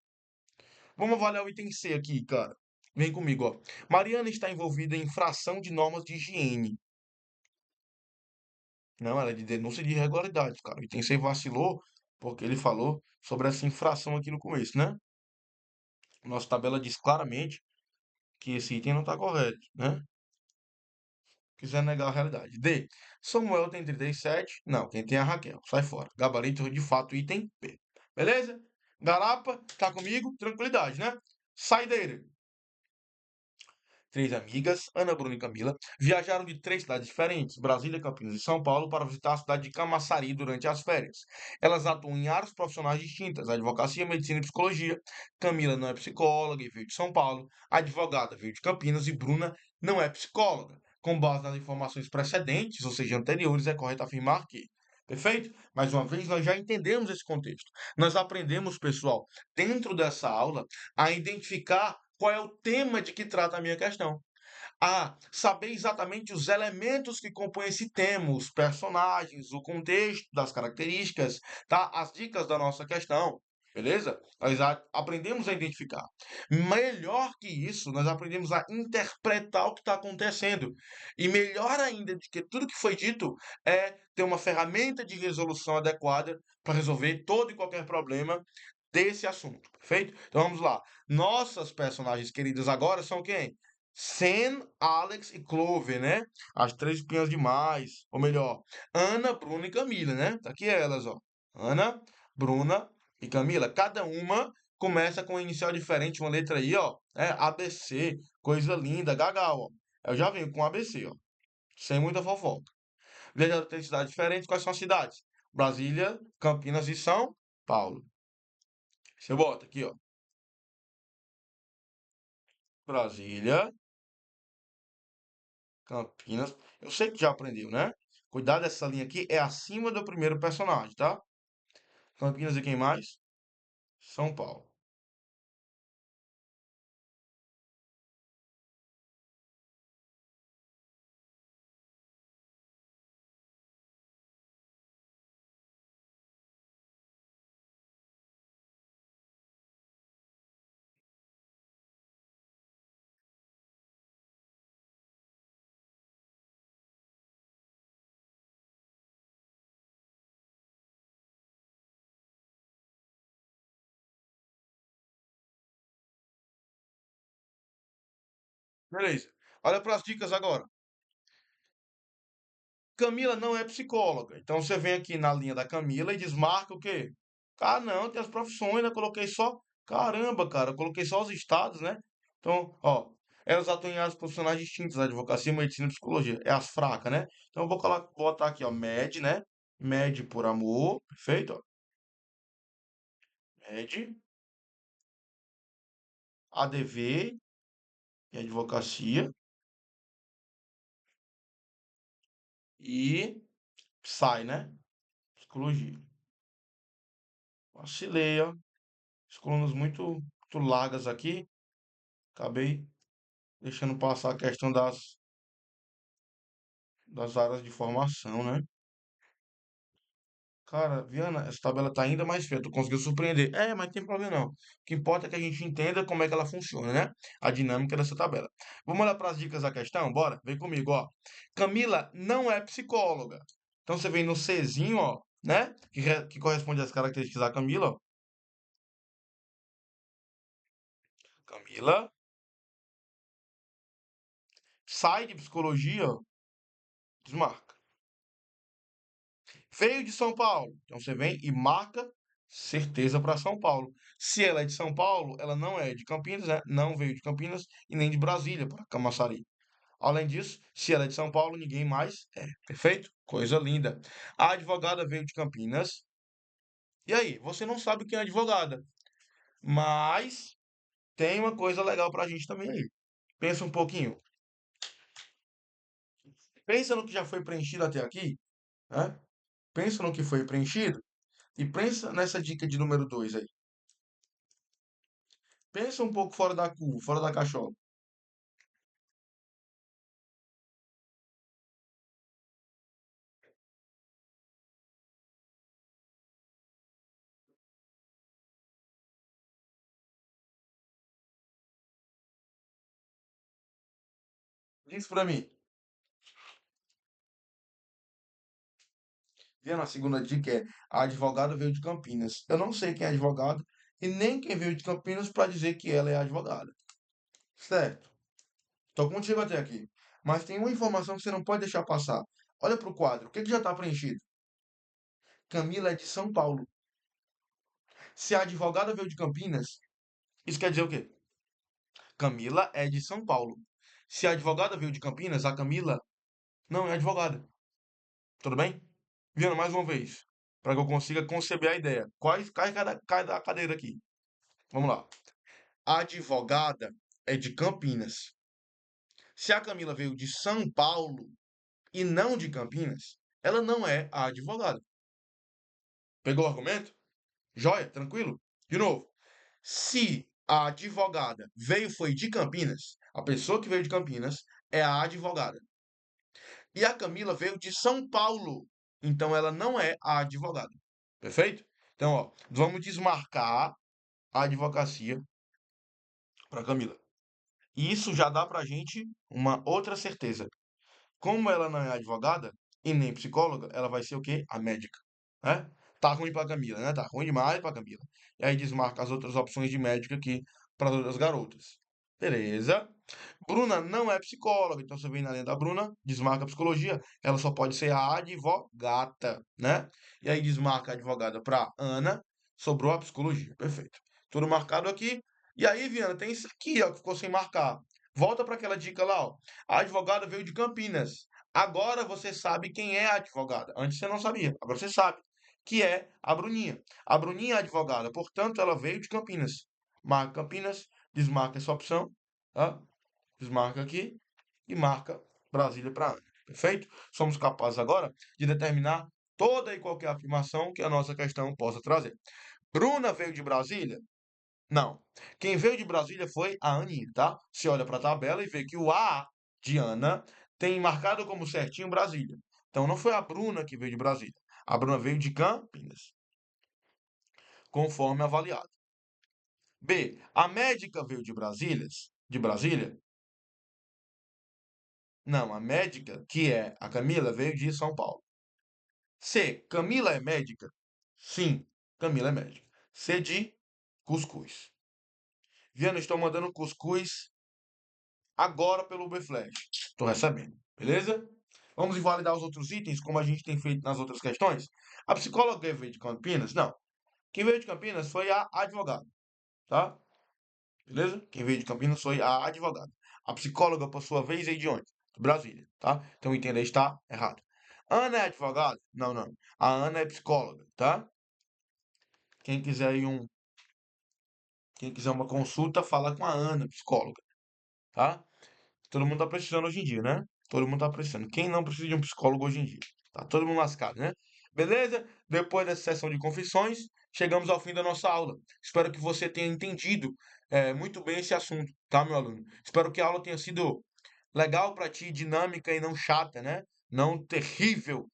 Vamos avaliar o item C aqui, cara. Vem comigo, ó. Mariana está envolvida em infração de normas de higiene. Não, ela é de denúncia de irregularidades, cara. O item C vacilou porque ele falou sobre essa infração aqui no começo, né? Nossa tabela diz claramente que esse item não está correto, né? Quiser negar a realidade. D. Samuel tem 37. Não, quem tem é a Raquel. Sai fora. Gabarito de fato, item P. Beleza? Garapa, tá comigo? Tranquilidade, né? Saideira. Três amigas, Ana, Bruna e Camila, viajaram de três cidades diferentes, Brasília, Campinas e São Paulo, para visitar a cidade de Camaçari durante as férias. Elas atuam em áreas profissionais distintas, advocacia, medicina e psicologia. Camila não é psicóloga e veio de São Paulo. A advogada veio de Campinas e Bruna não é psicóloga. Com base nas informações precedentes, ou seja, anteriores, é correto afirmar que. Perfeito? Mais uma vez, nós já entendemos esse contexto. Nós aprendemos, pessoal, dentro dessa aula, a identificar qual é o tema de que trata a minha questão. A saber exatamente os elementos que compõem esse tema, os personagens, o contexto das características, tá? As dicas da nossa questão. Beleza? Nós aprendemos a identificar. Melhor que isso, nós aprendemos a interpretar o que está acontecendo. E melhor ainda do que tudo que foi dito é ter uma ferramenta de resolução adequada para resolver todo e qualquer problema desse assunto, perfeito? Então vamos lá. Nossas personagens queridas agora são quem? Sen, Alex e Clover, né? As três espinhas demais. Ou melhor, Ana, Bruna e Camila, né? Tá aqui elas, ó. Ana, Bruna e Camila. Cada uma começa com uma inicial diferente, uma letra aí, ó. ABC, coisa linda, Gagal, ó. Eu já venho com ABC, ó. Sem muita fofoca. Veja, tem cidades diferentes. Quais são as cidades? Brasília, Campinas e São Paulo. Você bota aqui, ó. Brasília, Campinas. Eu sei que já aprendeu, né? Cuidado, essa linha aqui é acima do primeiro personagem, tá? Campinas e quem mais? São Paulo. Beleza. Olha para as dicas agora. Camila não é psicóloga. Então você vem aqui na linha da Camila e desmarca o quê? Ah, não, tem as profissões, né? Coloquei só. Caramba, cara, eu coloquei só os estados, né? Então, ó, elas atuam em áreas profissionais distintas, advocacia, medicina e psicologia. É as fracas, né? Então eu vou botar aqui, ó, MED, né? MED por amor, perfeito, ó. MED, ADV e advocacia e PSI, né? Psicologia. Vacilei, ó. As colunas muito largas aqui. Acabei deixando passar a questão das áreas de formação, né? Cara, Viana, essa tabela tá ainda mais feia. Tu conseguiu surpreender. É, mas não tem problema não. O que importa é que a gente entenda como é que ela funciona, né? A dinâmica dessa tabela. Vamos olhar para as dicas da questão? Bora? Vem comigo, ó. Camila não é psicóloga. Então você vem no Czinho, ó, né? Que corresponde às características da Camila, ó. Camila sai de psicologia, ó, desmarca. Veio de São Paulo. Então você vem e marca certeza para São Paulo. Se ela é de São Paulo, ela não é de Campinas, né? Não veio de Campinas e nem de Brasília para Camaçari. Além disso, se ela é de São Paulo, ninguém mais é. Perfeito? Coisa linda. A advogada veio de Campinas. E aí, você não sabe quem é a advogada, mas tem uma coisa legal para a gente também aí. Pensa um pouquinho. Pensa no que já foi preenchido até aqui, né? Pensa no que foi preenchido e pensa nessa dica de número 2 aí. Pensa um pouco fora da curva, fora da cachola. Diz pra mim. Vendo a segunda dica é: a advogada veio de Campinas. Eu não sei quem é advogado e nem quem veio de Campinas para dizer que ela é advogada. Certo? Tô contigo até aqui. Mas tem uma informação que você não pode deixar passar. Olha pro quadro. O que que já está preenchido? Camila é de São Paulo. Se a advogada veio de Campinas, isso quer dizer o quê? Camila é de São Paulo. Se a advogada veio de Campinas, a Camila não é advogada. Tudo bem? Viana, mais uma vez, para que eu consiga conceber a ideia. Cai da cadeira aqui. Vamos lá. A advogada é de Campinas. Se a Camila veio de São Paulo e não de Campinas, ela não é a advogada. Pegou o argumento? Joia, tranquilo? De novo. Se a advogada foi de Campinas, a pessoa que veio de Campinas é a advogada. E a Camila veio de São Paulo, então ela não é a advogada. Perfeito? Então, ó, vamos desmarcar a advocacia para Camila. E isso já dá para a gente uma outra certeza. Como ela não é advogada e nem psicóloga, ela vai ser o quê? A médica, né? Tá ruim para Camila, né? Tá ruim demais para Camila. E aí desmarca as outras opções de médica aqui para todas as garotas. Beleza? Bruna não é psicóloga, então você vem na linha da Bruna, desmarca a psicologia, ela só pode ser a advogata, né? E aí desmarca a advogada para Ana, sobrou a psicologia. Perfeito. Tudo marcado aqui. E aí, Viana, tem isso aqui, ó, que ficou sem marcar. Volta para aquela dica lá, ó. A advogada veio de Campinas. Agora você sabe quem é a advogada. Antes você não sabia, agora você sabe. Que é a Bruninha. A Bruninha é advogada, portanto, ela veio de Campinas. Marca Campinas, desmarca essa opção, tá? Desmarca aqui e marca Brasília para Ana. Perfeito? Somos capazes agora de determinar toda e qualquer afirmação que a nossa questão possa trazer. Bruna veio de Brasília? Não. Quem veio de Brasília foi a Aninha, tá? Você olha para a tabela e vê que o A de Ana tem marcado como certinho Brasília. Então não foi a Bruna que veio de Brasília. A Bruna veio de Campinas, conforme avaliado. B. A médica veio de Brasília? De Brasília? Não, a médica, que é a Camila, veio de São Paulo. C. Camila é médica? Sim, Camila é médica. C de cuscuz. Viana, estou mandando cuscuz agora pelo Uberflash. Estou recebendo, beleza? Vamos invalidar os outros itens, como a gente tem feito nas outras questões? A psicóloga veio de Campinas? Não. Quem veio de Campinas foi a advogada, tá? Beleza? Quem veio de Campinas foi a advogada. A psicóloga, por sua vez, veio de onde? De Brasília, tá? Então entender está errado. Ana é advogada? Não, não. A Ana é psicóloga, tá? Quem quiser ir quem quiser uma consulta, fala com a Ana, psicóloga, tá? Todo mundo tá precisando hoje em dia, né? Todo mundo tá precisando. Quem não precisa de um psicólogo hoje em dia? Tá todo mundo lascado, né? Beleza? Depois dessa sessão de confissões, chegamos ao fim da nossa aula. Espero que você tenha entendido muito bem esse assunto, tá, meu aluno? Espero que a aula tenha sido legal para ti, dinâmica e não chata, né? Não terrível,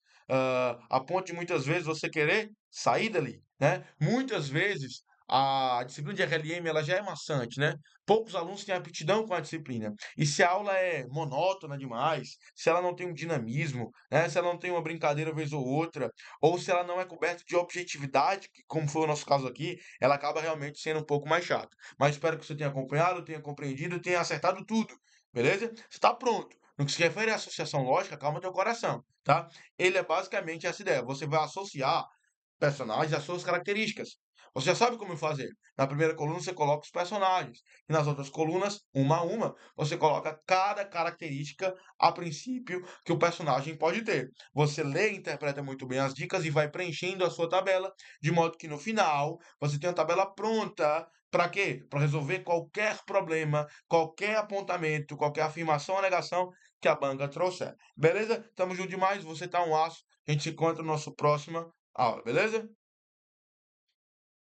a ponto de muitas vezes você querer sair dali, né? Muitas vezes a disciplina de RLM ela já é maçante, né? Poucos alunos têm aptidão com a disciplina. E se a aula é monótona demais, se ela não tem um dinamismo, né? Se ela não tem uma brincadeira vez ou outra, ou se ela não é coberta de objetividade, que, como foi o nosso caso aqui, ela acaba realmente sendo um pouco mais chata. Mas espero que você tenha acompanhado, tenha compreendido, tenha acertado tudo. Beleza? Você está pronto. No que se refere à associação lógica, calma teu coração, tá? Ele é basicamente essa ideia. Você vai associar personagens às suas características. Você já sabe como fazer. Na primeira coluna você coloca os personagens. E nas outras colunas, uma a uma, você coloca cada característica a princípio que o personagem pode ter. Você lê e interpreta muito bem as dicas e vai preenchendo a sua tabela, de modo que no final você tem uma tabela pronta. Para quê? Para resolver qualquer problema, qualquer apontamento, qualquer afirmação ou negação que a banca trouxer. Beleza? Tamo junto demais. Você tá um aço. A gente se encontra no nosso próximo aula, beleza?